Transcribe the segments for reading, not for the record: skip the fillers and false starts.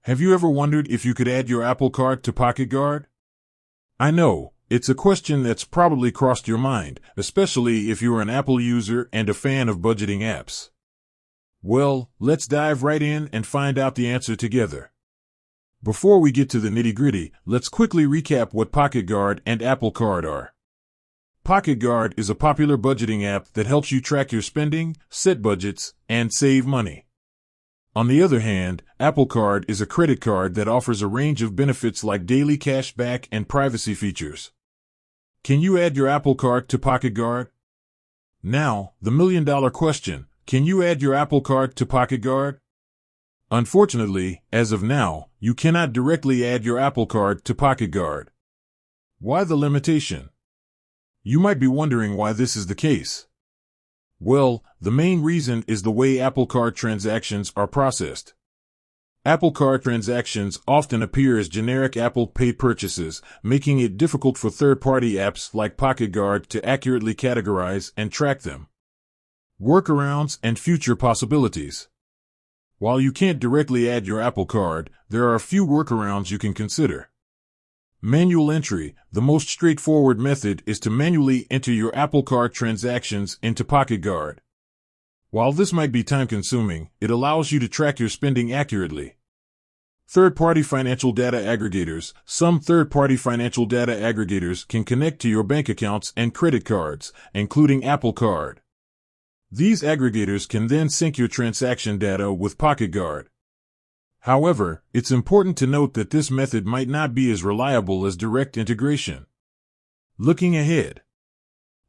Have you ever wondered if you could add your Apple Card to PocketGuard? I know, it's a question that's probably crossed your mind, especially if you're an Apple user and a fan of budgeting apps. Well, let's dive right in and find out the answer together. Before we get to the nitty-gritty, let's quickly recap what PocketGuard and Apple Card are. PocketGuard is a popular budgeting app that helps you track your spending, set budgets, and save money. On the other hand, Apple Card is a credit card that offers a range of benefits like daily cash back and privacy features. Can you add your Apple Card to PocketGuard? Now, the million-dollar question, can you add your Apple Card to PocketGuard? Unfortunately, as of now, you cannot directly add your Apple Card to PocketGuard. Why the limitation? You might be wondering why this is the case. Well, the main reason is the way Apple Card transactions are processed. Apple Card transactions often appear as generic Apple Pay purchases, making it difficult for third-party apps like PocketGuard to accurately categorize and track them. Workarounds and future possibilities. While you can't directly add your Apple Card, there are a few workarounds you can consider. Manual entry. The most straightforward method is to manually enter your Apple Card transactions into PocketGuard. While this might be time-consuming, it allows you to track your spending accurately. Third-party financial data aggregators. Some third-party financial data aggregators can connect to your bank accounts and credit cards, including Apple Card. These aggregators can then sync your transaction data with PocketGuard. However, it's important to note that this method might not be as reliable as direct integration. Looking ahead.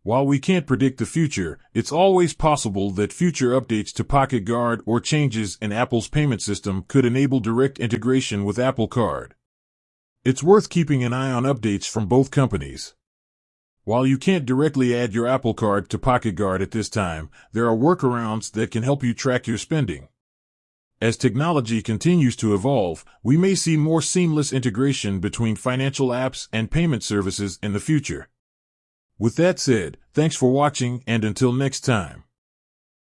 While we can't predict the future, it's always possible that future updates to PocketGuard or changes in Apple's payment system could enable direct integration with Apple Card. It's worth keeping an eye on updates from both companies. While you can't directly add your Apple Card to PocketGuard at this time, there are workarounds that can help you track your spending. As technology continues to evolve, we may see more seamless integration between financial apps and payment services in the future. With that said, thanks for watching, and until next time.